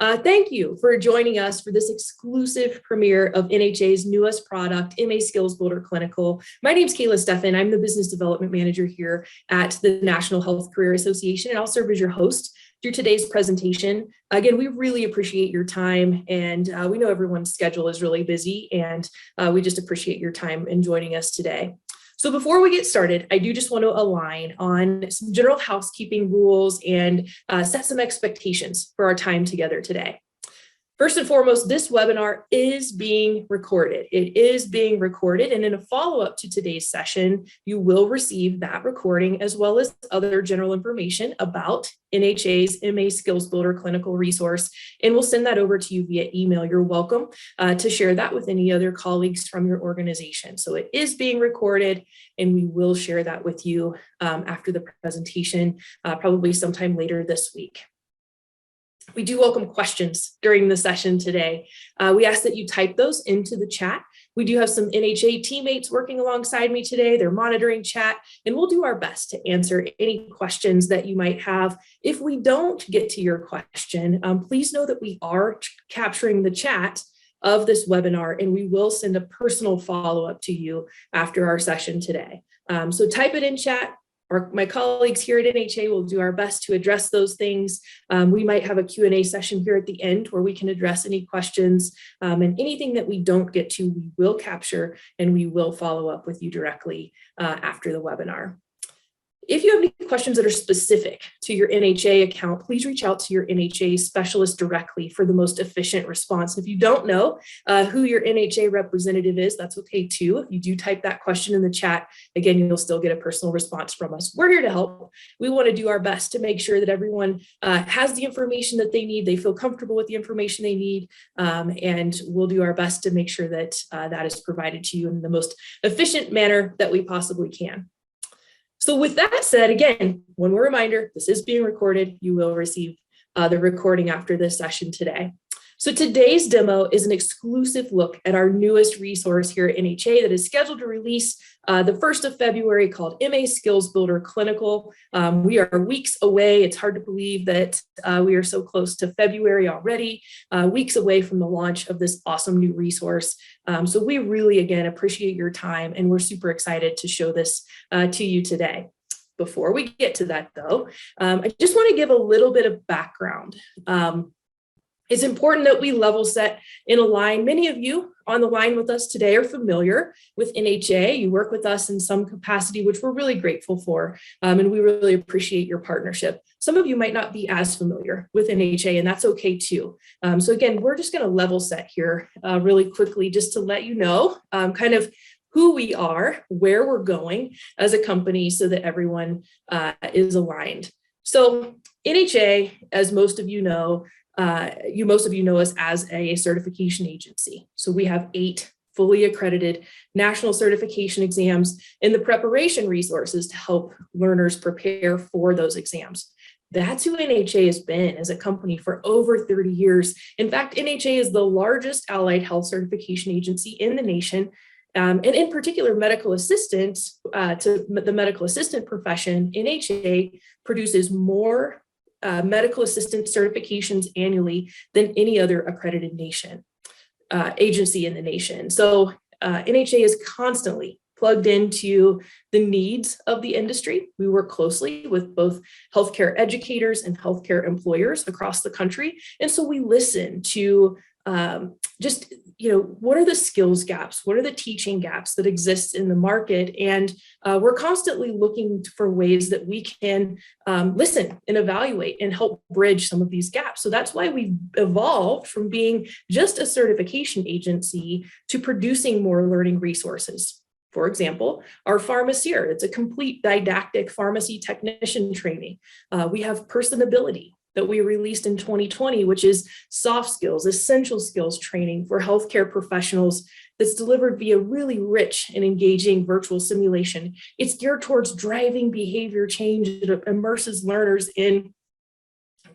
Thank you for joining us for this exclusive premiere of NHA's newest product, MA Skills Builder Clinical. My name is Kayla Steffen. I'm the Business Development Manager here at the National Health Career Association, and I'll serve as your host through today's presentation. Again, we really appreciate your time, and we know everyone's schedule is really busy, and we just appreciate your time in joining us today. So before we get started, I do just want to align on some general housekeeping rules and set some expectations for our time together today. First and foremost, this webinar is being recorded. It is being recorded, and in a follow-up to today's session, you will receive that recording as well as other general information about NHA's MA Skills Builder Clinical Resource, and we'll send that over to you via email. You're welcome to share that with any other colleagues from your organization. So it is being recorded, and we will share that with you after the presentation, probably sometime later this week. We do welcome questions during the session today. We ask that you type those into the chat. We do have some NHA teammates working alongside me today. They're monitoring chat, and we'll do our best to answer any questions that you might have. If we don't get to your question, please know that we are capturing the chat of this webinar, and we will send a personal follow-up to you after our session today. So type it in chat. My colleagues here at NHA will do our best to address those things. We might have a Q&A session here at the end where we can address any questions, and anything that we don't get to, we will capture and we will follow up with you directly after the webinar. If you have any questions that are specific to your NHA account, please reach out to your NHA specialist directly for the most efficient response. If you don't know who your NHA representative is, that's okay too. If you do type that question in the chat, again, you'll still get a personal response from us. We're here to help. We want to do our best to make sure that everyone has the information that they need, they feel comfortable with the information they need, and we'll do our best to make sure that that is provided to you in the most efficient manner that we possibly can. So with that said, again, one more reminder, this is being recorded. You will receive the recording after this session today. So today's demo is an exclusive look at our newest resource here at NHA that is scheduled to release the 1st of February, called MA Skills Builder Clinical. We are weeks away. It's hard to believe that we are so close to February already, weeks away from the launch of this awesome new resource. So we really, again, appreciate your time, and we're super excited to show this to you today. Before we get to that, though, I just want to give a little bit of background. It's important that we level set and align. Many of you on the line with us today are familiar with NHA. You work with us in some capacity, which we're really grateful for, and we really appreciate your partnership. Some of you might not be as familiar with NHA, and that's okay too. So again, we're just going to level set here really quickly just to let you know kind of who we are, where we're going as a company so that everyone is aligned. So NHA, as most of you know, most of you know us as a certification agency. So we have 8 fully accredited national certification exams and the preparation resources to help learners prepare for those exams. That's who NHA has been as a company for over 30 years. In fact, NHA is the largest allied health certification agency in the nation. And in particular, medical assistants, to the medical assistant profession, NHA produces more medical assistant certifications annually than any other accredited agency in the nation. So NHA is constantly plugged into the needs of the industry. We work closely with both healthcare educators and healthcare employers across the country. And so we listen to what are the skills gaps? What are the teaching gaps that exist in the market? And we're constantly looking for ways that we can listen and evaluate and help bridge some of these gaps. So that's why we've evolved from being just a certification agency to producing more learning resources. For example, our Pharmaceer, it's a complete didactic pharmacy technician training. We have Personability that we released in 2020, which is soft skills, essential skills training for healthcare professionals that's delivered via really rich and engaging virtual simulation. It's geared towards driving behavior change that immerses learners in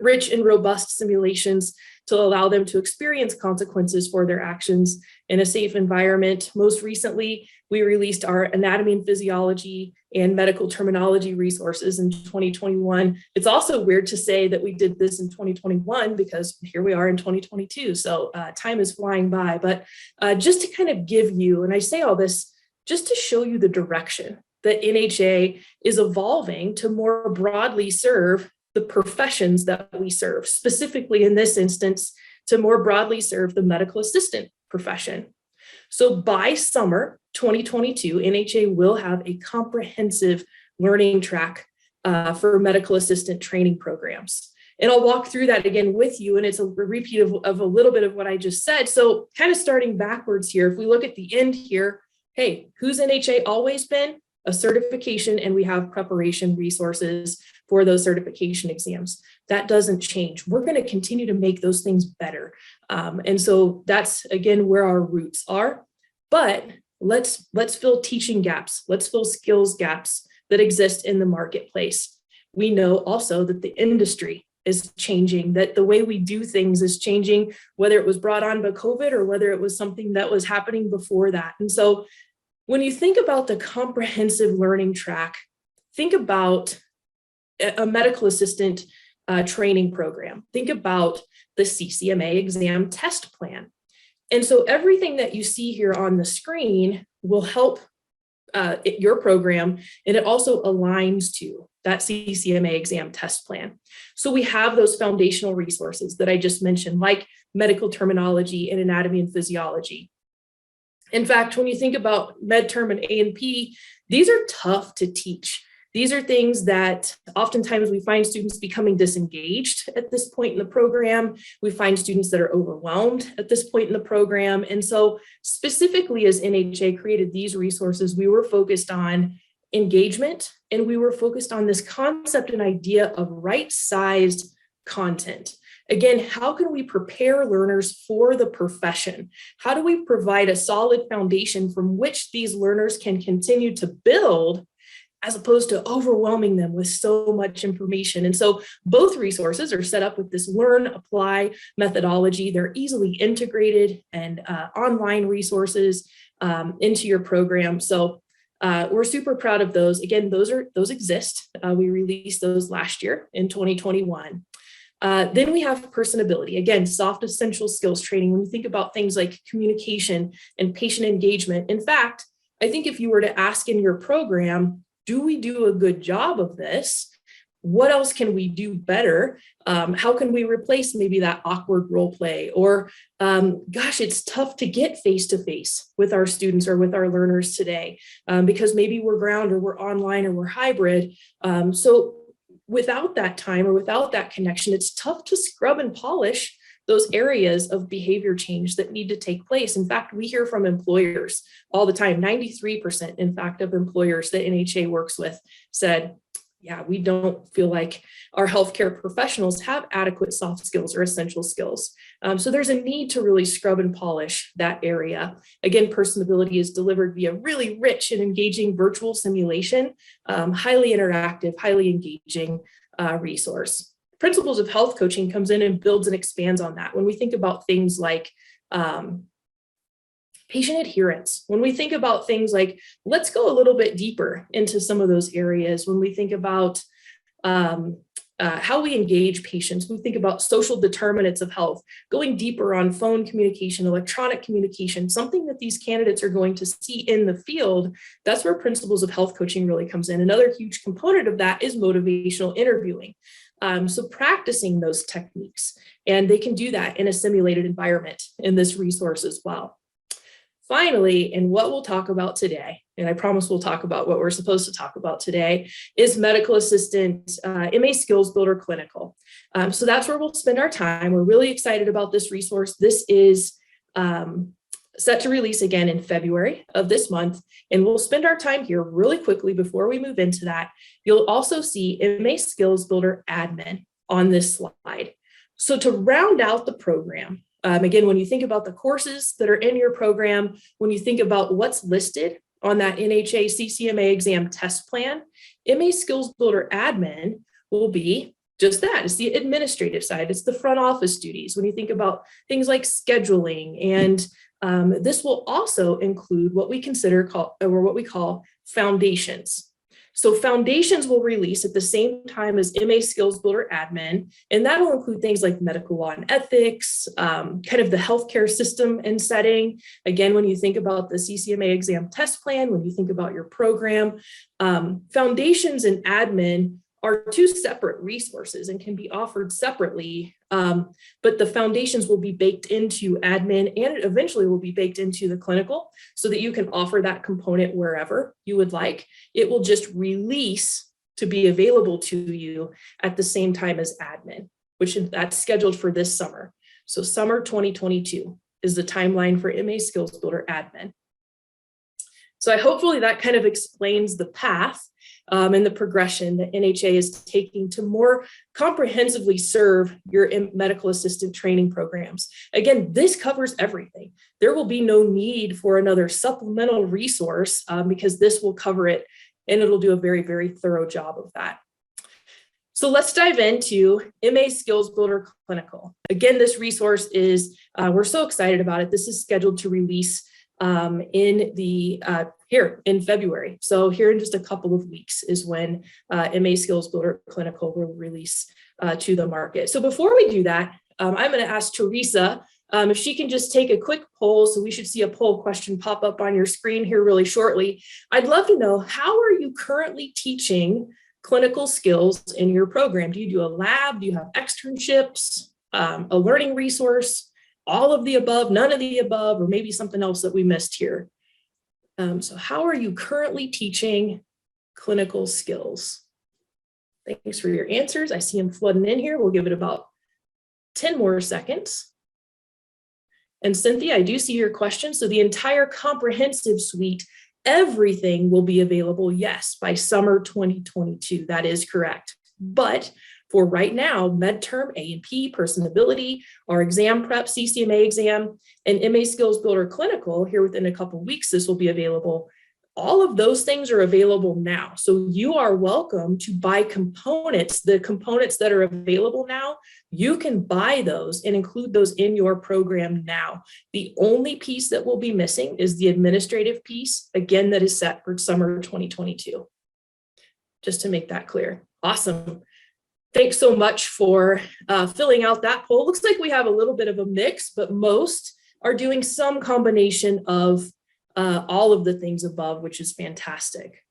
rich and robust simulations to allow them to experience consequences for their actions in a safe environment. Most recently, we released our anatomy and physiology and medical terminology resources in 2021. It's also weird to say that we did this in 2021 because here we are in 2022. So time is flying by, but just to kind of give you, and I say all this just to show you the direction that NHA is evolving to more broadly serve the professions that we serve, specifically in this instance, to more broadly serve the medical assistant profession. So by summer 2022, NHA will have a comprehensive learning track for medical assistant training programs. And I'll walk through that again with you, and it's a repeat of a little bit of what I just said. So kind of starting backwards here, if we look at the end here, hey, who's NHA always been? A certification, and we have preparation resources for those certification exams. That doesn't change. We're going to continue to make those things better. And so that's, again, where our roots are. But let's fill teaching gaps. Let's fill skills gaps that exist in the marketplace. We know also that the industry is changing, that the way we do things is changing, whether it was brought on by COVID or whether it was something that was happening before that. And so when you think about the comprehensive learning track, think about a medical assistant training program. Think about the CCMA exam test plan. And so everything that you see here on the screen will help your program, and it also aligns to that CCMA exam test plan. So we have those foundational resources that I just mentioned, like medical terminology and anatomy and physiology. In fact, when you think about MedTerm and A&P, these are tough to teach. These are things that oftentimes we find students becoming disengaged at this point in the program. We find students that are overwhelmed at this point in the program. And so specifically as NHA created these resources, we were focused on engagement, and we were focused on this concept and idea of right-sized content. Again, how can we prepare learners for the profession? How do we provide a solid foundation from which these learners can continue to build, as opposed to overwhelming them with so much information? And so both resources are set up with this learn, apply methodology. They're easily integrated and online resources into your program. So we're super proud of those. Again, those exist. We released those last year in 2021. Then we have personability. Again, soft essential skills training. When you think about things like communication and patient engagement. In fact, I think if you were to ask in your program, do we do a good job of this? What else can we do better? How can we replace maybe that awkward role play? Or, gosh, it's tough to get face-to-face with our students or with our learners today because maybe we're ground or we're online or we're hybrid. So without that time or without that connection, it's tough to scrub and polish those areas of behavior change that need to take place. In fact, we hear from employers all the time, 93%, in fact, of employers that NHA works with said, yeah, we don't feel like our healthcare professionals have adequate soft skills or essential skills. So there's a need to really scrub and polish that area. Again, personability is delivered via really rich and engaging virtual simulation, highly interactive, highly engaging resource. Principles of health coaching comes in and builds and expands on that. When we think about things like patient adherence, when we think about things like, let's go a little bit deeper into some of those areas. When we think about how we engage patients, we think about social determinants of health, going deeper on phone communication, electronic communication, something that these candidates are going to see in the field. That's where principles of health coaching really comes in. Another huge component of that is motivational interviewing. So practicing those techniques, and they can do that in a simulated environment in this resource as well. Finally, and what we'll talk about today, and I promise we'll talk about what we're supposed to talk about today, is medical assistant MA Skills Builder Clinical. So that's where we'll spend our time. We're really excited about this resource. This is set to release again in February of this month, and we'll spend our time here really quickly before we move into that. You'll also see MA Skills Builder Admin on this slide. So to round out the program, again, when you think about the courses that are in your program, when you think about what's listed on that NHA CCMA exam test plan, MA Skills Builder Admin will be just that. It's the administrative side. It's the front office duties. When you think about things like scheduling, and this will also include what we call foundations. So foundations will release at the same time as MA Skills Builder Admin, and that will include things like medical law and ethics, kind of the healthcare system and setting. Again, when you think about the CCMA exam test plan, when you think about your program, foundations and admin are two separate resources and can be offered separately, but the foundations will be baked into admin, and it eventually will be baked into the clinical so that you can offer that component wherever you would like. It will just release to be available to you at the same time as admin, which that's scheduled for this summer. So summer 2022 is the timeline for MA Skills Builder Admin. So hopefully that kind of explains the path and the progression that NHA is taking to more comprehensively serve your medical assistant training programs. Again, this covers everything. There will be no need for another supplemental resource because this will cover it, and it'll do a very, very thorough job of that. So let's dive into MA Skills Builder Clinical. Again, this resource is, we're so excited about it. This is scheduled to release here in February. So here in just a couple of weeks is when MA Skills Builder Clinical will release to the market. So before we do that, I'm going to ask Teresa if she can just take a quick poll. So we should see a poll question pop up on your screen here really shortly. I'd love to know, how are you currently teaching clinical skills in your program? Do you do a lab? Do you have externships, a learning resource? All of the above, none of the above, or maybe something else that we missed here. So how are you currently teaching clinical skills? Thanks for your answers. I see them flooding in here. We'll give it about 10 more seconds. And Cynthia, I do see your question. So the entire comprehensive suite, everything will be available, yes, by summer 2022. That is correct. But for right now, MedTerm, A&P, Personability, our exam prep, CCMA exam, and MA Skills Builder Clinical, here within a couple of weeks, this will be available. All of those things are available now. So you are welcome to buy components, the components that are available now, you can buy those and include those in your program now. The only piece that will be missing is the administrative piece, again, that is set for summer 2022. Just to make that clear. Awesome. Thanks so much for filling out that poll. Looks like we have a little bit of a mix, but most are doing some combination of all of the things above, which is fantastic.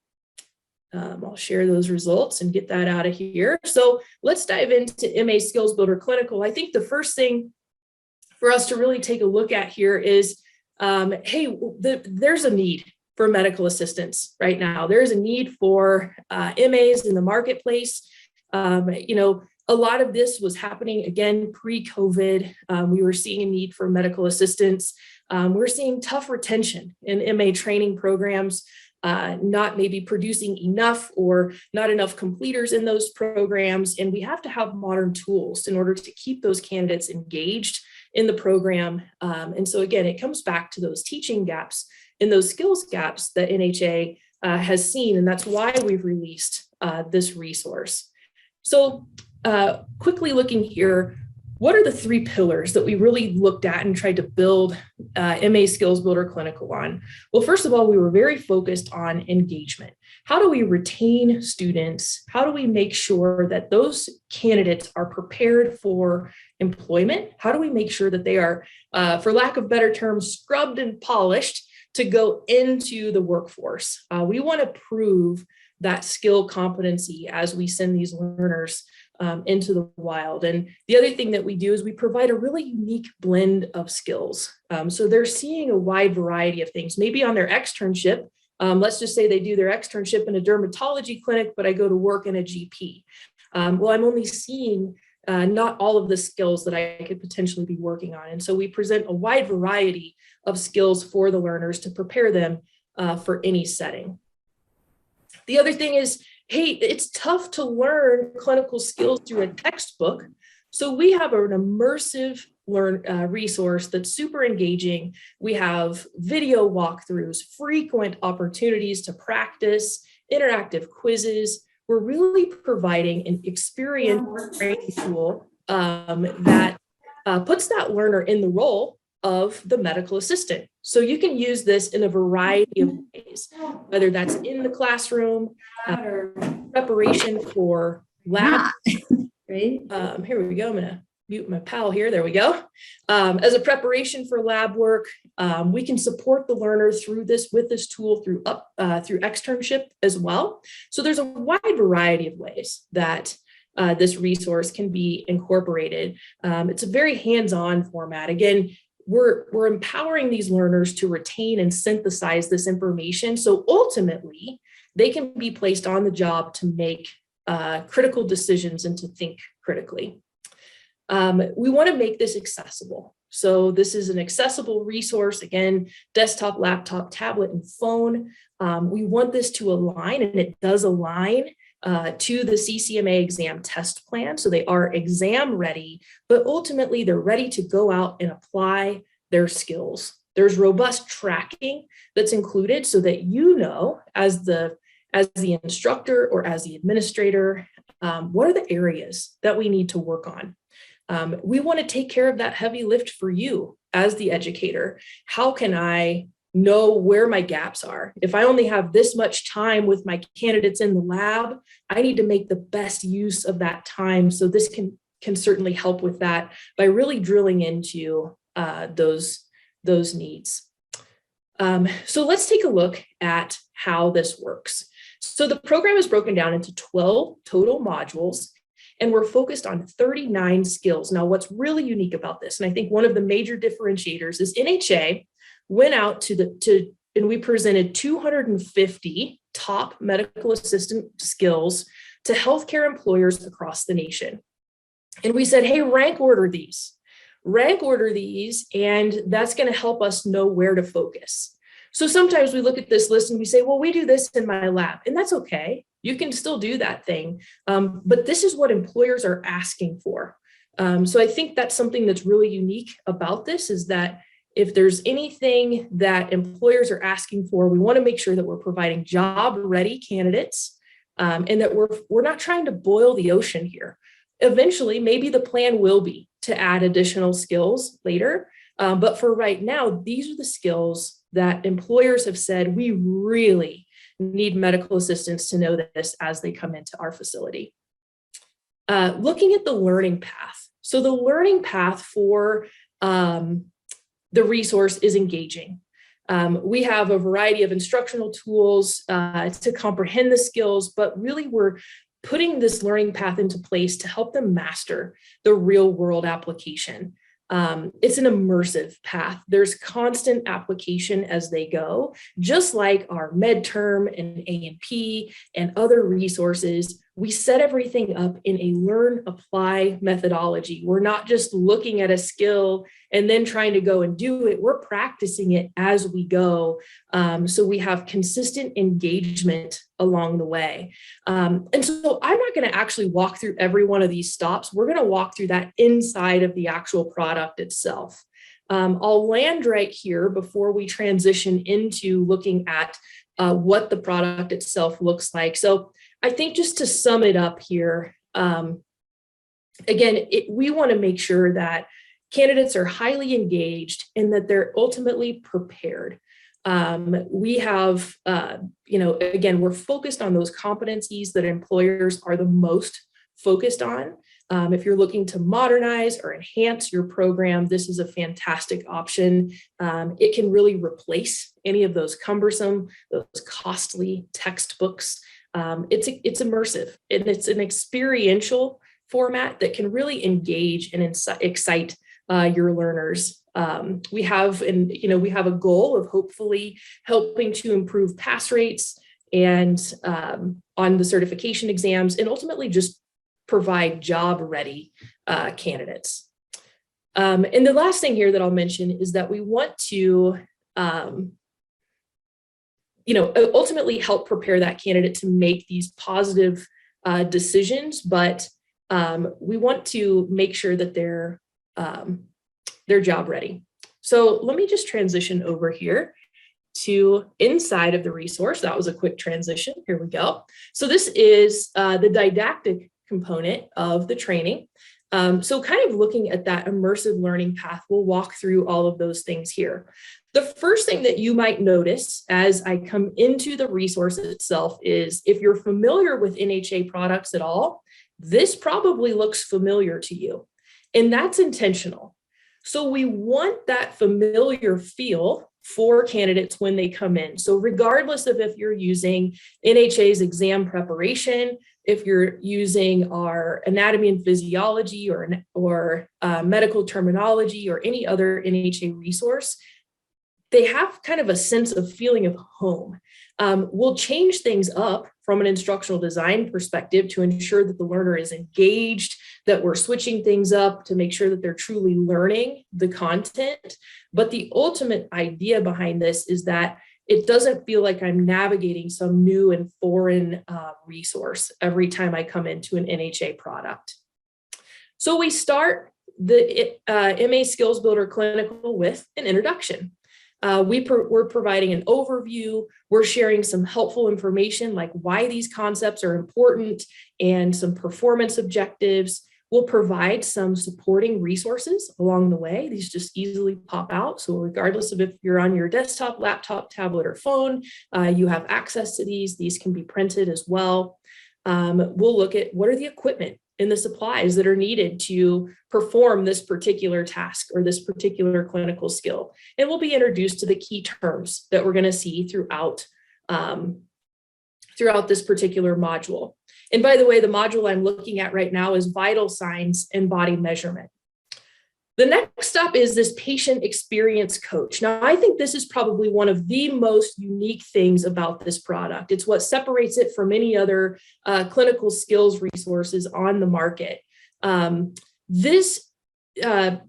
I'll share those results and get that out of here. So let's dive into MA Skills Builder Clinical. I think the first thing for us to really take a look at here is, hey, there's a need for medical assistants right now. There's a need for MAs in the marketplace. A lot of this was happening again pre-COVID. We were seeing a need for medical assistants. We're seeing tough retention in MA training programs, not maybe producing enough or not enough completers in those programs. And we have to have modern tools in order to keep those candidates engaged in the program. And so again, it comes back to those teaching gaps and those skills gaps that NHA has seen. And that's why we've released this resource. So quickly looking here, what are the three pillars that we really looked at and tried to build MA Skills Builder Clinical on? Well, first of all, we were very focused on engagement. How do we retain students? How do we make sure that those candidates are prepared for employment? How do we make sure that they are, for lack of better terms, scrubbed and polished to go into the workforce? We want to prove that skill competency as we send these learners into the wild. And the other thing that we do is we provide a really unique blend of skills. So they're seeing a wide variety of things, maybe on their externship. Let's just say they do their externship in a dermatology clinic, but I go to work in a GP. Well, I'm only seeing not all of the skills that I could potentially be working on. And so we present a wide variety of skills for the learners to prepare them for any setting. The other thing is, hey, it's tough to learn clinical skills through a textbook. So we have an immersive resource that's super engaging. We have video walkthroughs, frequent opportunities to practice, interactive quizzes. we're really providing an experiential training tool that puts that learner in the role of the medical assistant. So you can use this in a variety of ways, whether that's in the classroom, preparation for lab. Right. Here we go. I'm gonna mute my pal here. There we go. As a preparation for lab work, we can support the learner through this with this tool through externship as well. So there's a wide variety of ways that this resource can be incorporated. It's a very hands-on format. Again, we're empowering these learners to retain and synthesize this information. So ultimately, they can be placed on the job to make critical decisions and to think critically. We want to make this accessible. So this is an accessible resource, again, desktop, laptop, tablet, and phone. We want this to align, and it does align to the CCMA exam test plan. So they are exam ready, but ultimately they're ready to go out and apply their skills. There's robust tracking that's included so that you know, as the instructor or as the administrator, what are the areas that we need to work on? We want to take care of that heavy lift for you as the educator. How can I know where my gaps are? If I only have this much time with my candidates in the lab, I need to make the best use of that time. So this can certainly help with that by really drilling into those needs. So let's take a look at how this works. So the program is broken down into 12 total modules, and we're focused on 39 skills. Now, what's really unique about this, and I think one of the major differentiators, is NHA went out and we presented 250 top medical assistant skills to healthcare employers across the nation. And we said, hey, rank order these, and that's going to help us know where to focus. So sometimes we look at this list and we say, well, we do this in my lab, and that's okay. You can still do that thing. But this is what employers are asking for. So I think that's something that's really unique about this, is that if there's anything that employers are asking for, we want to make sure that we're providing job-ready candidates, and that we're not trying to boil the ocean here. Eventually, maybe the plan will be to add additional skills later. But for right now, these are the skills that employers have said we really need medical assistants to know this as they come into our facility. Looking at the learning path. So the learning path for the resource is engaging. We have a variety of instructional tools to comprehend the skills, but really we're putting this learning path into place to help them master the real world application. It's an immersive path. There's constant application as they go, just like our MedTerm and A&P and other resources. We set everything up in a learn, apply methodology. We're not just looking at a skill and then trying to go and do it. We're practicing it as we go. So we have consistent engagement along the way. And so I'm not going to actually walk through every one of these stops. We're going to walk through that inside of the actual product itself. I'll land right here before we transition into looking at what the product itself looks like. So I think just to sum it up here, again, we want to make sure that candidates are highly engaged and that they're ultimately prepared. We have, again, we're focused on those competencies that employers are the most focused on. If you're looking to modernize or enhance your program, this is a fantastic option. It can really replace any of those cumbersome, those costly textbooks. It's immersive, and it's an experiential format that can really engage and excite your learners. We have a goal of hopefully helping to improve pass rates and on the certification exams, and ultimately just provide job-ready candidates. And the last thing here that I'll mention is that we want to ultimately help prepare that candidate to make these positive decisions, but we want to make sure that they're job ready. So let me just transition over here to inside of the resource. That was a quick transition. Here we go. So this is the didactic component of the training. So kind of looking at that immersive learning path, we'll walk through all of those things here. The first thing that you might notice as I come into the resource itself is if you're familiar with NHA products at all, this probably looks familiar to you, and that's intentional. So we want that familiar feel for candidates when they come in. So regardless of if you're using NHA's exam preparation, if you're using our anatomy and physiology or medical terminology or any other NHA resource, they have kind of a sense of feeling of home. We'll change things up from an instructional design perspective to ensure that the learner is engaged, that we're switching things up to make sure that they're truly learning the content. But the ultimate idea behind this is that it doesn't feel like I'm navigating some new and foreign resource every time I come into an NHA product. So we start the MA Skills Builder Clinical with an introduction. We're providing an overview. We're sharing some helpful information like why these concepts are important and some performance objectives. We'll provide some supporting resources along the way. These just easily pop out. So regardless of if you're on your desktop, laptop, tablet, or phone, you have access to these. These can be printed as well. We'll look at what are the equipment and the supplies that are needed to perform this particular task or this particular clinical skill. And we'll be introduced to the key terms that we're going to see throughout this particular module. And by the way, the module I'm looking at right now is vital signs and body measurement. The next up is this patient experience coach. Now, I think this is probably one of the most unique things about this product. It's what separates it from any other clinical skills resources on the market. This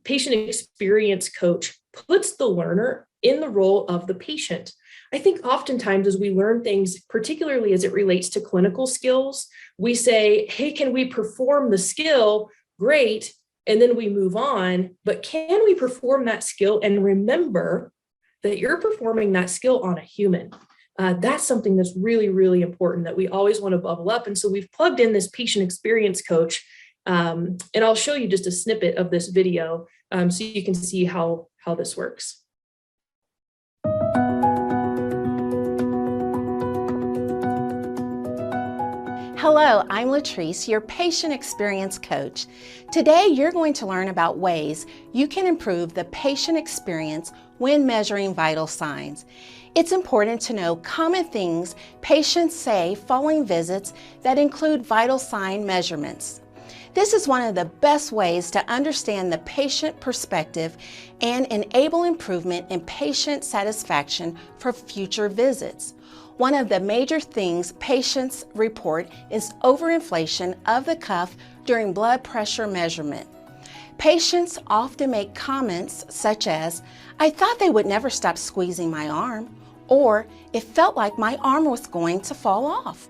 patient experience coach puts the learner in the role of the patient. I think oftentimes as we learn things, particularly as it relates to clinical skills, we say, hey, can we perform the skill? Great. And then we move on, but can we perform that skill and remember that you're performing that skill on a human? That's something that's really, really important that we always want to bubble up. And so we've plugged in this patient experience coach, and I'll show you just a snippet of this video so you can see how this works. Hello, I'm Latrice, your patient experience coach. Today, you're going to learn about ways you can improve the patient experience when measuring vital signs. It's important to know common things patients say following visits that include vital sign measurements. This is one of the best ways to understand the patient perspective and enable improvement in patient satisfaction for future visits. One of the major things patients report is overinflation of the cuff during blood pressure measurement. Patients often make comments such as, "I thought they would never stop squeezing my arm," or "It felt like my arm was going to fall off."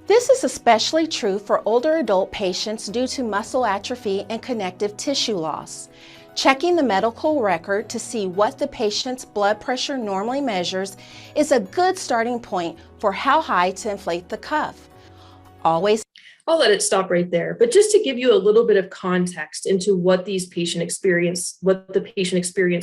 This is especially true for older adult patients due to muscle atrophy and connective tissue loss. Checking the medical record to see what the patient's blood pressure normally measures is a good starting point for how high to inflate the cuff. I'll let it stop right there. But just to give you a little bit of context into what the patient experience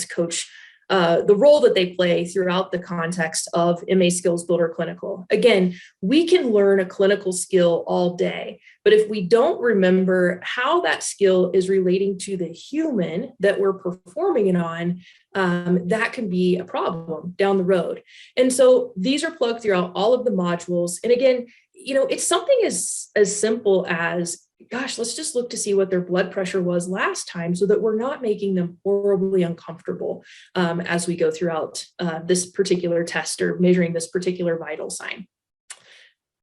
coach, the role that they play throughout the context of MA Skills Builder Clinical. Again, we can learn a clinical skill all day, but if we don't remember how that skill is relating to the human that we're performing it on, that can be a problem down the road. And so these are plugged throughout all of the modules. And again, it's something as simple as, gosh, let's just look to see what their blood pressure was last time so that we're not making them horribly uncomfortable as we go throughout this particular test or measuring this particular vital sign.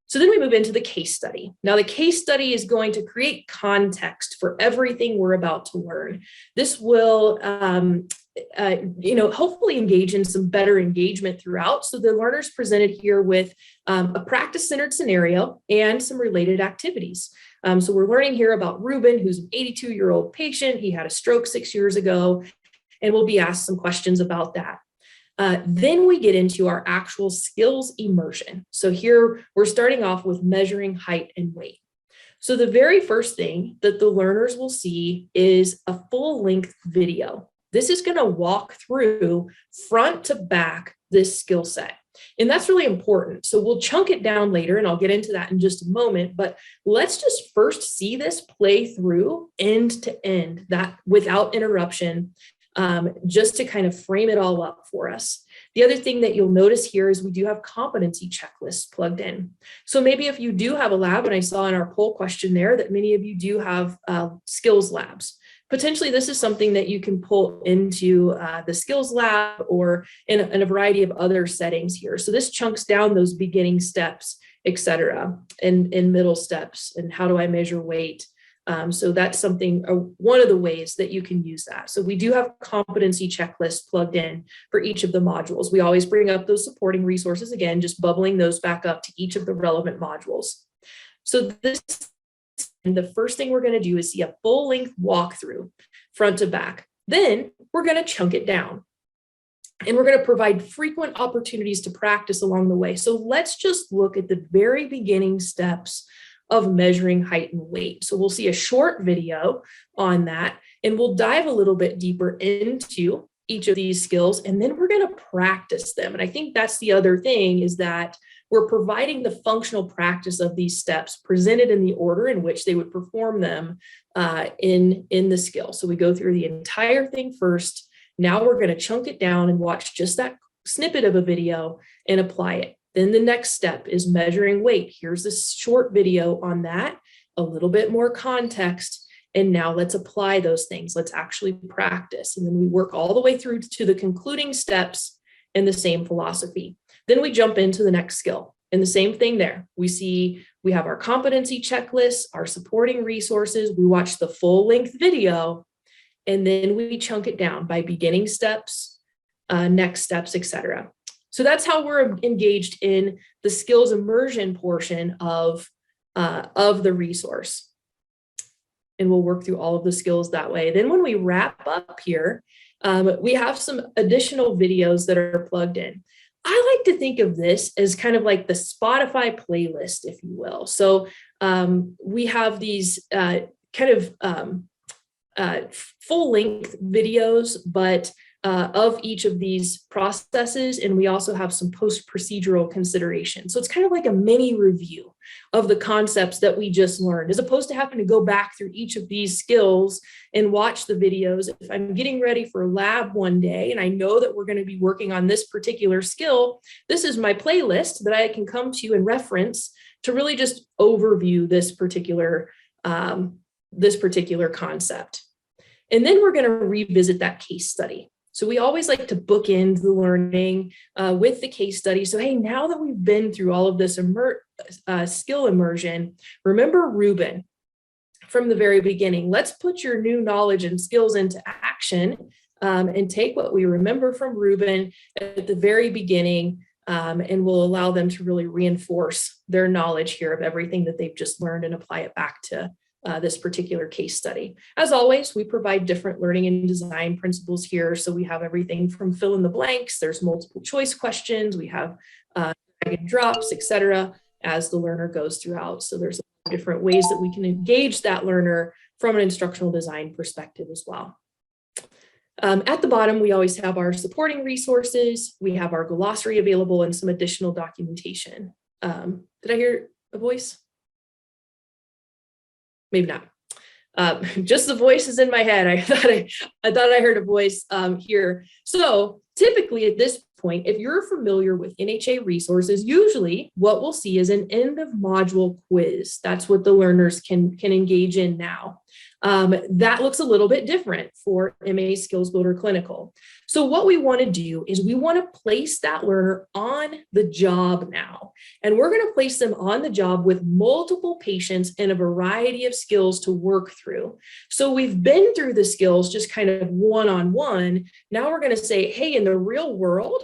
So then we move into the case study. Now, the case study is going to create context for everything we're about to learn. This will hopefully engage in some better engagement throughout. So the learner's presented here with a practice-centered scenario and some related activities. So we're learning here about Ruben, who's an 82-year-old patient. He had a stroke 6 years ago, and we'll be asked some questions about that. Then we get into our actual skills immersion. So here we're starting off with measuring height and weight. So the very first thing that the learners will see is a full-length video. This is going to walk through front to back this skill set. And that's really important. So we'll chunk it down later, and I'll get into that in just a moment, but let's just first see this play through end to end, that without interruption, just to kind of frame it all up for us. The other thing that you'll notice here is we do have competency checklists plugged in. So maybe if you do have a lab, and I saw in our poll question there that many of you do have skills labs, potentially this is something that you can pull into the skills lab or in a variety of other settings here. So this chunks down those beginning steps, et cetera, and middle steps, and how do I measure weight? So that's something, one of the ways that you can use that. So we do have competency checklists plugged in for each of the modules. We always bring up those supporting resources, again, just bubbling those back up to each of the relevant modules. So the first thing we're going to do is see a full-length walkthrough front to back. Then we're going to chunk it down. And we're going to provide frequent opportunities to practice along the way. So let's just look at the very beginning steps of measuring height and weight. So we'll see a short video on that, and we'll dive a little bit deeper into each of these skills, and then we're going to practice them. And I think that's the other thing, is that we're providing the functional practice of these steps presented in the order in which they would perform them in the skill. So we go through the entire thing first. Now we're going to chunk it down and watch just that snippet of a video and apply it. Then the next step is measuring weight. Here's this short video on that, a little bit more context. And now let's apply those things. Let's actually practice. And then we work all the way through to the concluding steps in the same philosophy. Then we jump into the next skill. And the same thing there. We have our competency checklists, our supporting resources. We watch the full length video, and then we chunk it down by beginning steps, next steps, et cetera. So that's how we're engaged in the skills immersion portion of the resource. And we'll work through all of the skills that way. Then when we wrap up here, we have some additional videos that are plugged in. I like to think of this as kind of like the Spotify playlist, if you will. So we have these full-length videos, but of each of these processes, and we also have some post-procedural considerations. So it's kind of like a mini review of the concepts that we just learned, as opposed to having to go back through each of these skills and watch the videos. If I'm getting ready for a lab one day and I know that we're going to be working on this particular skill, this is my playlist that I can come to and reference to really just overview this particular concept. And then we're going to revisit that case study. So we always like to bookend the learning with the case study. So, hey, now that we've been through all of this skill immersion, remember Ruben from the very beginning. Let's put your new knowledge and skills into action and take what we remember from Ruben at the very beginning, and we'll allow them to really reinforce their knowledge here of everything that they've just learned and apply it back to this particular case study. As always, we provide different learning and design principles here. So we have everything from fill in the blanks, there's multiple choice questions, we have drag and drops, et cetera, as the learner goes throughout. So there's different ways that we can engage that learner from an instructional design perspective as well. At the bottom, we always have our supporting resources. We have our glossary available and some additional documentation. Did I hear a voice? Maybe not. Just the voices in my head. I thought I heard a voice here. So typically at this point, if you're familiar with NHA resources, usually what we'll see is an end of module quiz. That's what the learners can engage in now. That looks a little bit different for MA SkillsBuilder Clinical. So what we want to do is we want to place that learner on the job now. And we're going to place them on the job with multiple patients and a variety of skills to work through. So we've been through the skills just kind of one-on-one. Now we're going to say, hey, in the real world,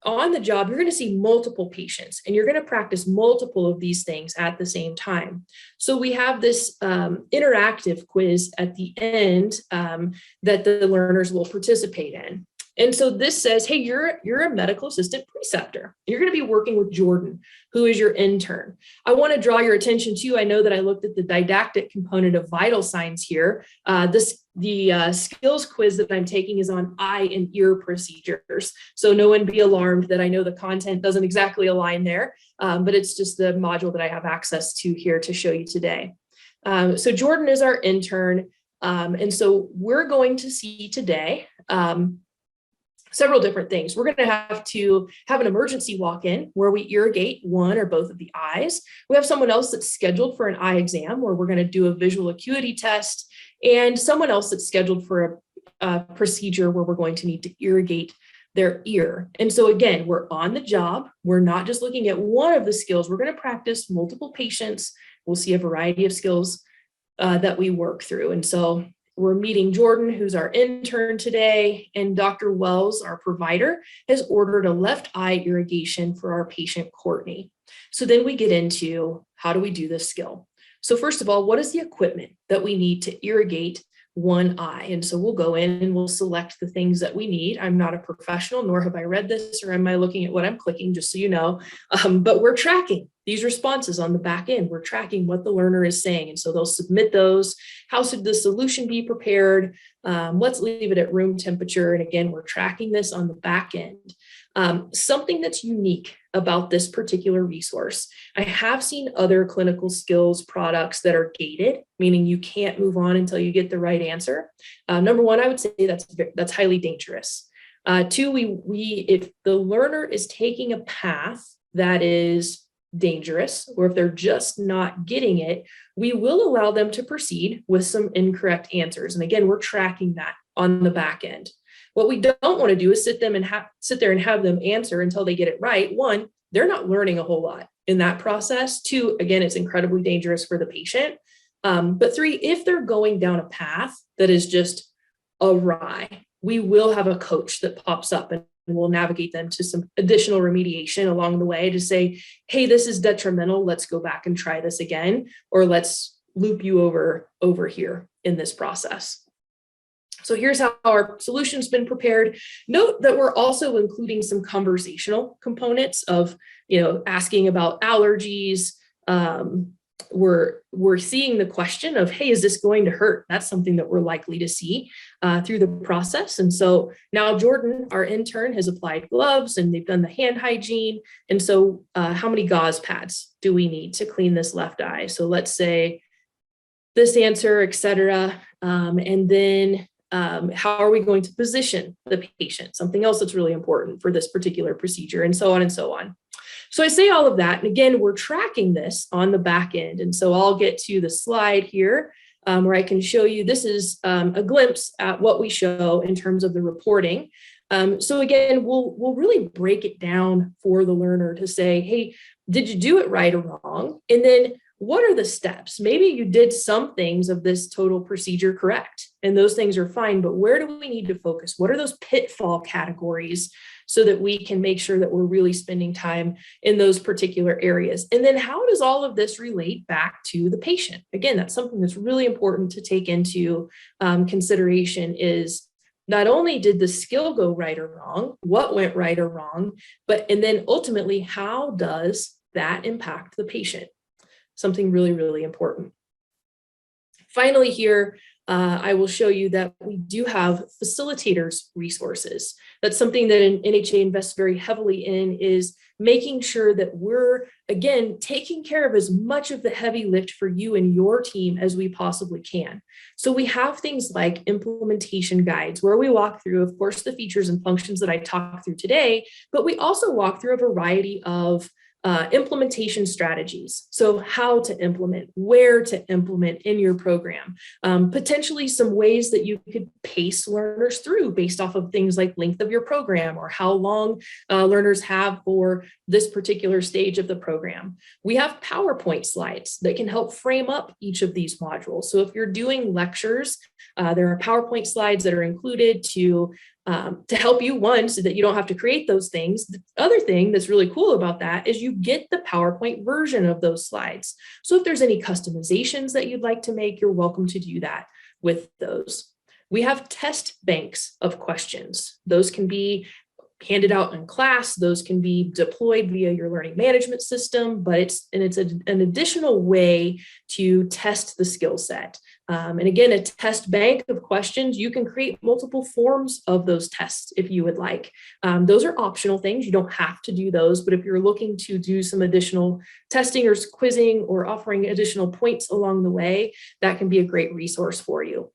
on the job, you're going to see multiple patients and you're going to practice multiple of these things at the same time. So we have this interactive quiz at the end that the learners will participate in. And so this says, hey, you're a medical assistant preceptor. You're going to be working with Jordan, who is your intern. I want to draw your attention to, I know that I looked at the didactic component of vital signs here. The skills quiz that I'm taking is on eye and ear procedures. So no one be alarmed that I know the content doesn't exactly align there, but it's just the module that I have access to here to show you today. So Jordan is our intern. And so we're going to see today several different things. We're going to have an emergency walk-in where we irrigate one or both of the eyes. We have someone else that's scheduled for an eye exam where we're going to do a visual acuity test, and someone else that's scheduled for a procedure where we're going to need to irrigate their ear. And so again, we're on the job. We're not just looking at one of the skills. We're going to practice multiple patients. We'll see a variety of skills that we work through. And so we're meeting Jordan, who's our intern today, and Dr. Wells, our provider, has ordered a left eye irrigation for our patient, Courtney. So then we get into how do we do this skill? So first of all, what is the equipment that we need to irrigate one eye? And so we'll go in and we'll select the things that we need. I'm not a professional, nor have I read this, or am I looking at what I'm clicking, just so you know, but we're tracking these responses on the back end. We're tracking what the learner is saying. And so they'll submit those. How should the solution be prepared? Let's leave it at room temperature. And again, we're tracking this on the back end. Something that's unique about this particular resource, I have seen other clinical skills products that are gated, meaning you can't move on until you get the right answer. Number one, I would say that's highly dangerous. Two, if the learner is taking a path that is dangerous, or if they're just not getting it, we will allow them to proceed with some incorrect answers. And again, we're tracking that on the back end. What we don't want to do is sit there and have them answer until they get it right. One, they're not learning a whole lot in that process. Two, again, it's incredibly dangerous for the patient. But three, if they're going down a path that is just awry, we will have a coach that pops up and we'll navigate them to some additional remediation along the way to say, hey, this is detrimental. Let's go back and try this again, or let's loop you over here in this process. So here's how our solution's been prepared. Note that we're also including some conversational components of, asking about allergies. We're seeing the question of, hey, is this going to hurt? That's something that we're likely to see through the process. And so now Jordan, our intern, has applied gloves and they've done the hand hygiene. And so how many gauze pads do we need to clean this left eye? So let's say this answer, et cetera. And then how are we going to position the patient? Something else that's really important for this particular procedure, and so on and so on. So I say all of that. And again, we're tracking this on the back end. And so I'll get to the slide here where I can show you, this is a glimpse at what we show in terms of the reporting. So again, we'll really break it down for the learner to say, hey, did you do it right or wrong? And then what are the steps? Maybe you did some things of this total procedure correct, and those things are fine, but where do we need to focus? What are those pitfall categories so that we can make sure that we're really spending time in those particular areas? And then how does all of this relate back to the patient? Again, that's something that's really important to take into consideration is not only did the skill go right or wrong, what went right or wrong, and then ultimately, how does that impact the patient? Something really, really important. Finally here, I will show you that we do have facilitators resources. That's something that an NHA invests very heavily in, is making sure that we're, again, taking care of as much of the heavy lift for you and your team as we possibly can. So we have things like implementation guides where we walk through, of course, the features and functions that I talked through today, but we also walk through a variety of implementation strategies. So how to implement, where to implement in your program, potentially some ways that you could pace learners through based off of things like length of your program or how long learners have for this particular stage of the program. We have PowerPoint slides that can help frame up each of these modules. So if you're doing lectures, there are PowerPoint slides that are included to help you, one, so that you don't have to create those things. The other thing that's really cool about that is you get the PowerPoint version of those slides. So if there's any customizations that you'd like to make, you're welcome to do that with those. We have test banks of questions. Those can be handed out in class. Those can be deployed via your learning management system, but it's an additional way to test the skill set. And again, a test bank of questions, you can create multiple forms of those tests if you would like. Those are optional things. You don't have to do those, but if you're looking to do some additional testing or quizzing or offering additional points along the way, that can be a great resource for you.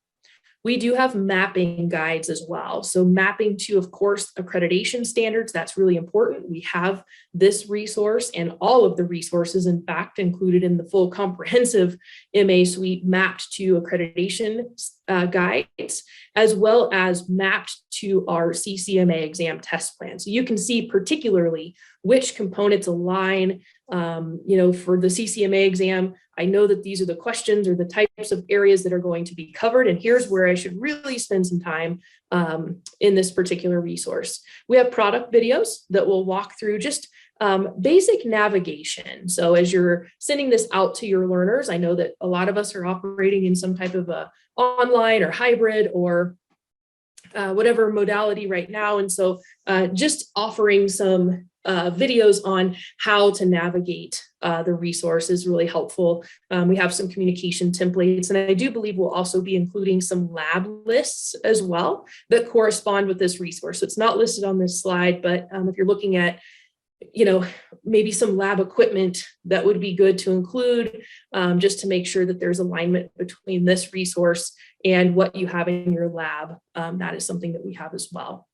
We do have mapping guides as well. So mapping to, of course, accreditation standards, that's really important. We have this resource and all of the resources, in fact, included in the full comprehensive MA suite mapped to accreditation guides, as well as mapped to our CCMA exam test plan. So you can see particularly which components align, for the CCMA exam. I know that these are the questions or the types of areas that are going to be covered, and here's where I should really spend some time in this particular resource. We have product videos that will walk through just basic navigation. So as you're sending this out to your learners, I know that a lot of us are operating in some type of a online or hybrid or whatever modality right now. And so just offering some videos on how to navigate the resource is really helpful. We have some communication templates, and I do believe we'll also be including some lab lists as well that correspond with this resource. So it's not listed on this slide, but if you're looking at maybe some lab equipment that would be good to include just to make sure that there's alignment between this resource and what you have in your lab. That is something that we have as well.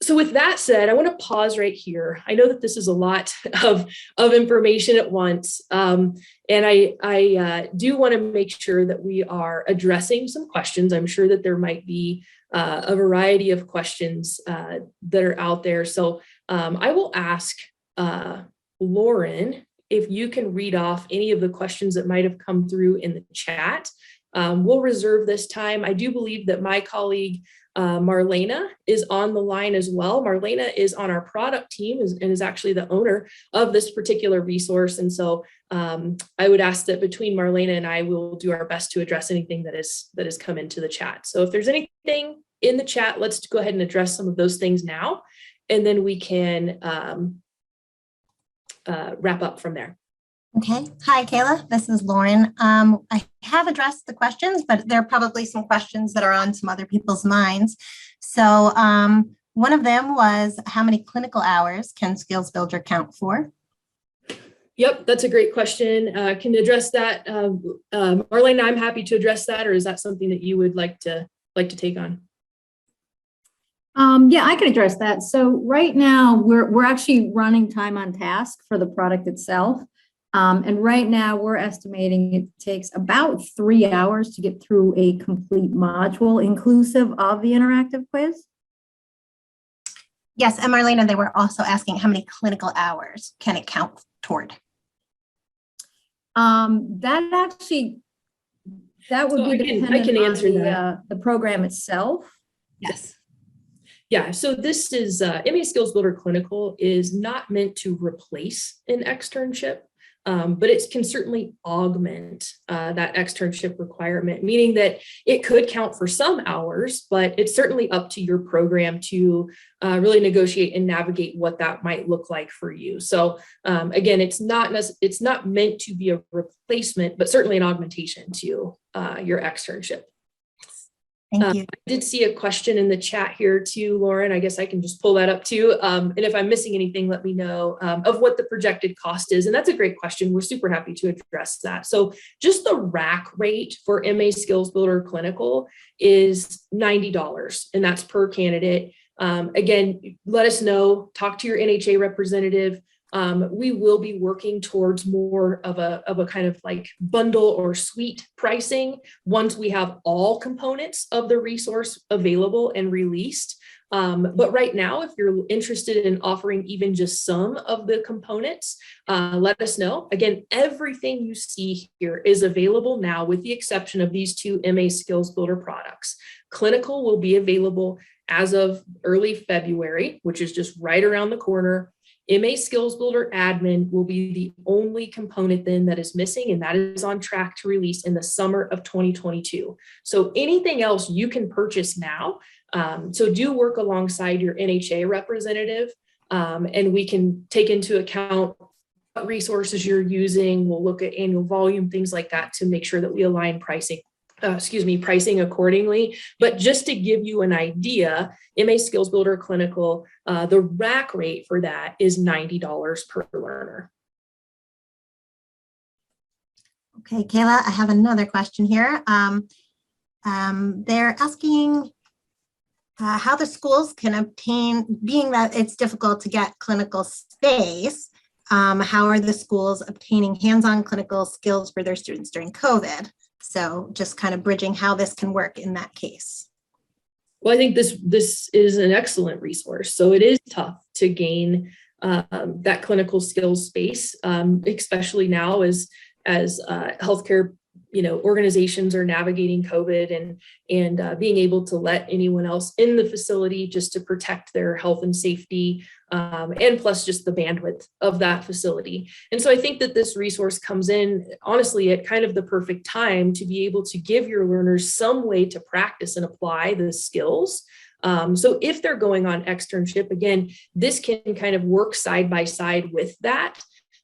So with that said, I want to pause right here. I know that this is a lot of information at once, and I do want to make sure that we are addressing some questions. I'm sure that there might be a variety of questions that are out there. So I will ask Lauren if you can read off any of the questions that might have come through in the chat. We'll reserve this time. I do believe that my colleague Marlena is on the line as well. Marlena is on our product team and is actually the owner of this particular resource. And so I would ask that between Marlena and I, we'll do our best to address anything that has come into the chat. So if there's anything in the chat, let's go ahead and address some of those things now, and then we can wrap up from there. Okay. Hi, Kayla. This is Lauren. I have addressed the questions, but there are probably some questions that are on some other people's minds. So one of them was, how many clinical hours can SkillsBuilder count for? Yep, that's a great question. Can you address that? Marlene, I'm happy to address that, or is that something that you would like to take on? Yeah, I can address that. So right now we're actually running time on task for the product itself. And right now we're estimating it takes about 3 hours to get through a complete module inclusive of the interactive quiz. Yes, and Marlena, they were also asking how many clinical hours can it count toward? That would be dependent I can answer on the program itself. Yes. Yeah, so this is MA Skills Builder Clinical is not meant to replace an externship, but it can certainly augment that externship requirement, meaning that it could count for some hours, but it's certainly up to your program to really negotiate and navigate what that might look like for you. So again, it's not meant to be a replacement, but certainly an augmentation to your externship. Thank you. I did see a question in the chat here too, Lauren. I guess I can just pull that up too. And if I'm missing anything, let me know of what the projected cost is. And that's a great question. We're super happy to address that. So just the rack rate for MA Skills Builder Clinical is $90, and that's per candidate. Again, let us know, talk to your NHA representative. We will be working towards more of a kind of like bundle or suite pricing once we have all components of the resource available and released. But right now, if you're interested in offering even just some of the components, let us know. Again, everything you see here is available now with the exception of these two MA Skills Builder products. Clinical will be available as of early February, which is just right around the corner. MA Skills Builder Admin will be the only component then that is missing, and that is on track to release in the summer of 2022. So anything else you can purchase now. So do work alongside your NHA representative, and we can take into account what resources you're using. We'll look at annual volume, things like that, to make sure that we align pricing accordingly. But just to give you an idea, MA Skills Builder Clinical, the rack rate for that is $90 per learner. Okay, Kayla, I have another question here. They're asking how the schools can obtain, being that it's difficult to get clinical space, how are the schools obtaining hands-on clinical skills for their students during COVID? So just kind of bridging how this can work in that case. Well, I think this is an excellent resource. So it is tough to gain that clinical skills space, especially now as healthcare organizations are navigating COVID and being able to let anyone else in the facility just to protect their health and safety, and plus just the bandwidth of that facility. And so I think that this resource comes in, honestly, at kind of the perfect time to be able to give your learners some way to practice and apply the skills. So if they're going on externship, again, this can kind of work side by side with that.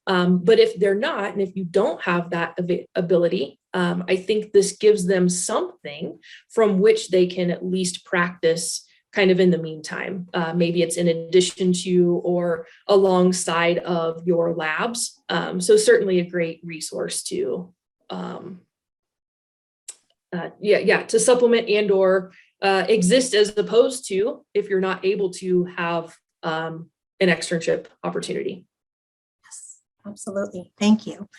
But if they're not, and if you don't have that ability, I think this gives them something from which they can at least practice kind of in the meantime. Maybe it's in addition to or alongside of your labs. So certainly a great resource to, to supplement and or exist, as opposed to if you're not able to have an externship opportunity. Absolutely. Thank you.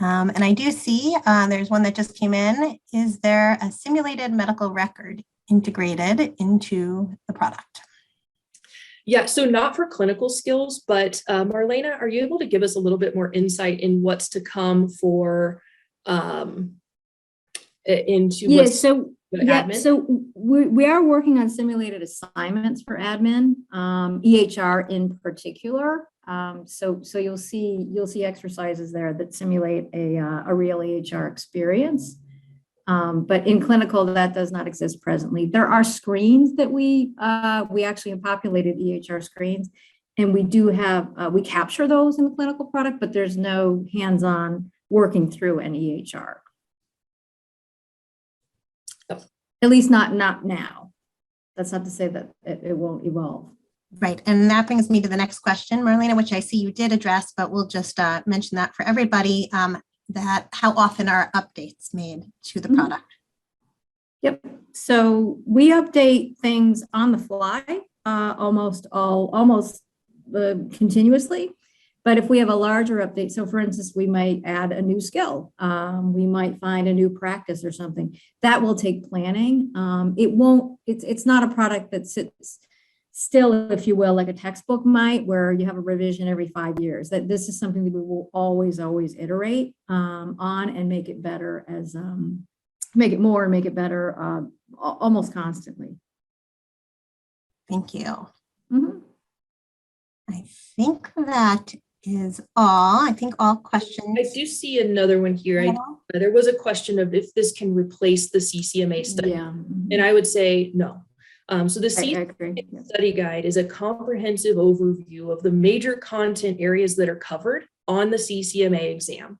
And I do see there's one that just came in. Is there a simulated medical record integrated into the product? Yeah, so not for clinical skills, but Marlena, are you able to give us a little bit more insight in what's to come for admin? So we are working on simulated assignments for admin, EHR in particular. So you'll see exercises there that simulate a real EHR experience. But in clinical, that does not exist presently. There are screens that we actually have populated EHR screens, and we do have we capture those in the clinical product, but there's no hands-on working through an EHR. Oh. At least not now. That's not to say that it won't evolve. Right. And that brings me to the next question, Marlena, which I see you did address, but we'll just mention that for everybody, that how often are updates made to the product? Yep. So we update things on the fly, almost continuously. But if we have a larger update, so for instance, we might add a new skill, we might find a new practice or something, that will take planning. It's not a product that sits still, if you will, like a textbook might, where you have a revision every 5 years. That this is something that we will always iterate on and make it better make it more and make it better almost constantly. Thank you. Mm-hmm. I think that is all. I think all questions. I do see another one here. There was a question of if this can replace the CCMA study. Yeah. Mm-hmm. And I would say no. So the CCMA study guide is a comprehensive overview of the major content areas that are covered on the CCMA exam.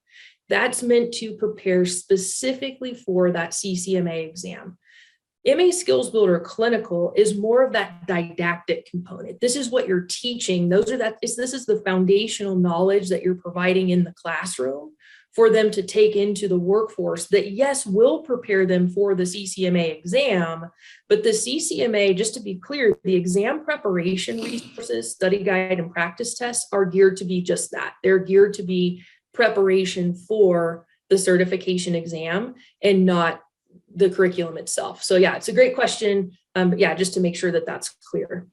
That's meant to prepare specifically for that CCMA exam. MA Skills Builder Clinical is more of that didactic component. This is what you're teaching. This is the foundational knowledge that you're providing in the classroom for them to take into the workforce that, yes, will prepare them for the CCMA exam, but the CCMA, just to be clear, the exam preparation resources, study guide, and practice tests are geared to be just that. They're geared to be preparation for the certification exam and not the curriculum itself. So yeah, it's a great question. But yeah, just to make sure that that's clear.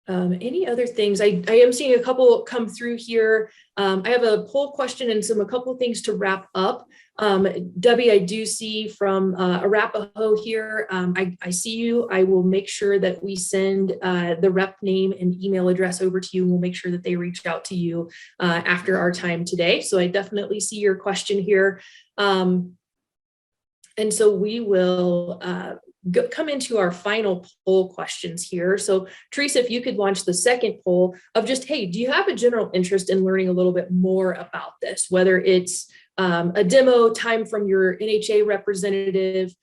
Any other things? I am seeing a couple come through here. I have a poll question and a couple of things to wrap up. Debbie, I do see from Arapahoe here. I see you. I will make sure that we send the rep name and email address over to you. We'll make sure that they reach out to you after our time today. So I definitely see your question here. And so we will come into our final poll questions here. So Teresa, if you could launch the second poll of just, hey, do you have a general interest in learning a little bit more about this, whether it's a demo time from your NHA representative,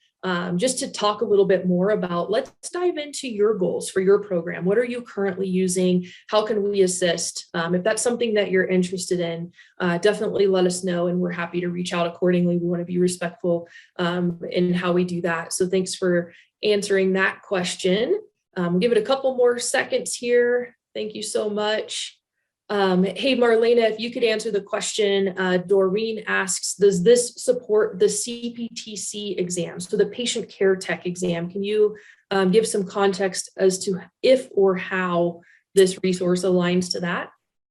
just to talk a little bit more about, let's dive into your goals for your program. What are you currently using? How can we assist? If that's something that you're interested in, definitely let us know, and we're happy to reach out accordingly. We want to be respectful in how we do that. So thanks for answering that question. Give it a couple more seconds here. Thank you so much. Hey, Marlena, if you could answer the question, Doreen asks, does this support the CPTC exam? So the patient care tech exam, can you give some context as to if or how this resource aligns to that?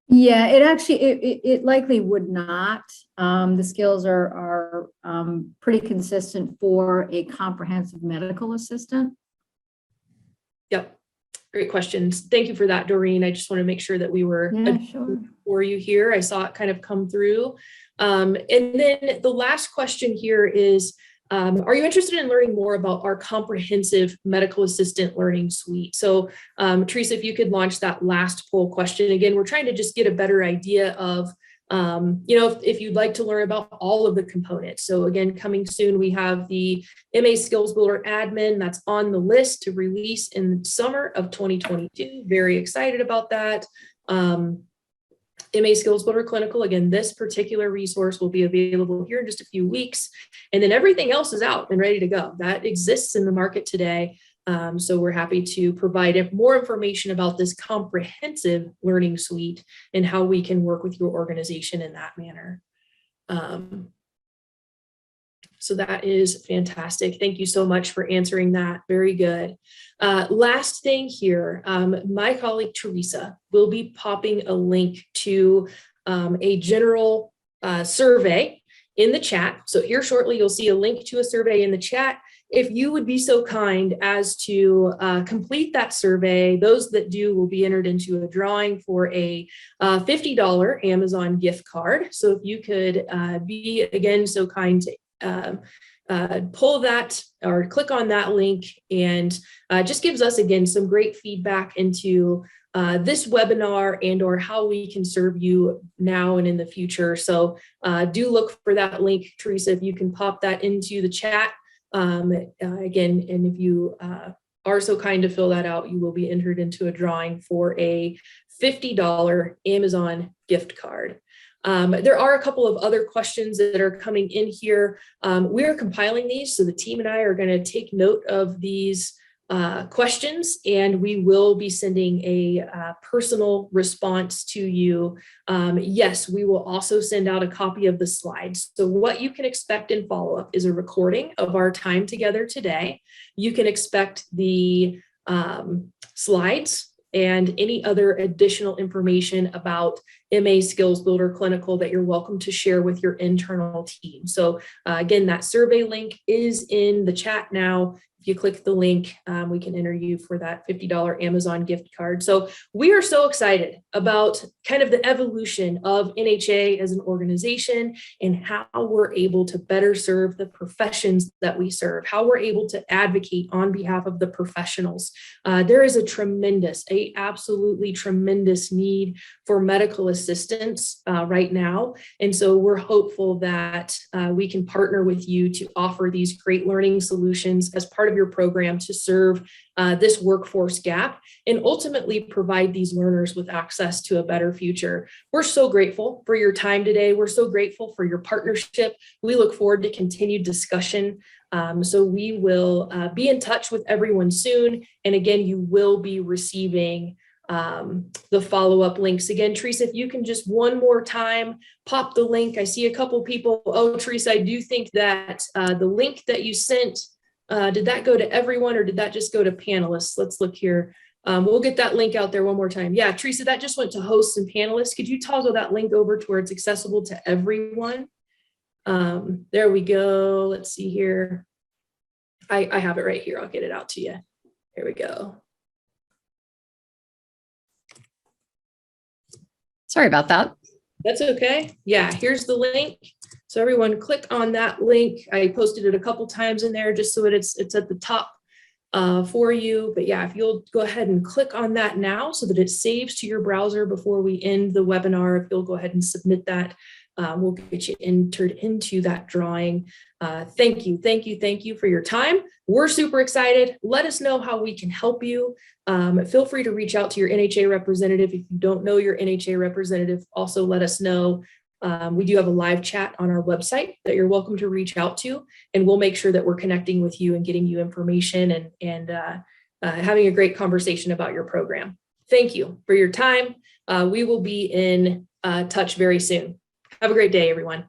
Yeah, it actually, it likely would not. The skills are pretty consistent for a comprehensive medical assistant. Yep. Great questions. Thank you for that, Doreen. I just want to make sure that we were for you here. I saw it kind of come through. And then the last question here is, are you interested in learning more about our comprehensive medical assistant learning suite? So Teresa, if you could launch that last poll question. Again, we're trying to just get a better idea of if you'd like to learn about all of the components. So again, coming soon, we have the MA SkillsBuilder admin that's on the list to release in summer of 2022. Very excited about that. MA SkillsBuilder Clinical, again, this particular resource will be available here in just a few weeks. And then everything else is out and ready to go. That exists in the market today. So we're happy to provide more information about this comprehensive learning suite and how we can work with your organization in that manner. So that is fantastic. Thank you so much for answering that. Very good. Last thing here, my colleague Teresa will be popping a link to a general survey in the chat. So here shortly, you'll see a link to a survey in the chat. If you would be so kind as to complete that survey, those that do will be entered into a drawing for a $50 Amazon gift card. So if you could be, again, so kind to pull that or click on that link, and just gives us, again, some great feedback into this webinar and or how we can serve you now and in the future. So do look for that link, Teresa, if you can pop that into the chat. Again, and if you are so kind to fill that out, you will be entered into a drawing for a $50 Amazon gift card. There are a couple of other questions that are coming in here. We're compiling these, so the team and I are going to take note of these questions, and we will be sending a personal response to you. Yes, we will also send out a copy of the slides. So what you can expect in follow-up is a recording of our time together today. You can expect the slides and any other additional information about MA SkillsBuilder Clinical that you're welcome to share with your internal team. So again, that survey link is in the chat now. If you click the link, we can enter you for that $50 Amazon gift card. So we are so excited about kind of the evolution of NHA as an organization and how we're able to better serve the professions that we serve, how we're able to advocate on behalf of the professionals. There is a absolutely tremendous need for medical assistance right now. And so we're hopeful that we can partner with you to offer these great learning solutions as part of your program to serve this workforce gap and ultimately provide these learners with access to a better future. We're so grateful for your time today. We're so grateful for your partnership. We look forward to continued discussion. So we will be in touch with everyone soon. And again, you will be receiving the follow-up links. Again, Teresa, if you can just one more time pop the link. I see a couple people. Oh, Teresa, I do think that the link that you sent, did that go to everyone or did that just go to panelists? Let's look here. We'll get that link out there one more time. Yeah, Teresa, that just went to hosts and panelists. Could you toggle that link over to where it's accessible to everyone? There we go. Let's see here. I have it right here. I'll get it out to you. Here we go. Sorry about that. That's okay. Yeah, here's the link. So everyone click on that link. I posted it a couple times in there just so that it's at the top for you. But yeah, if you'll go ahead and click on that now so that it saves to your browser before we end the webinar, if you'll go ahead and submit that, we'll get you entered into that drawing. Thank you for your time. We're super excited. Let us know how we can help you. Feel free to reach out to your NHA representative. If you don't know your NHA representative, also let us know. We do have a live chat on our website that you're welcome to reach out to, and we'll make sure that we're connecting with you and getting you information and having a great conversation about your program. Thank you for your time. We will be in touch very soon. Have a great day, everyone.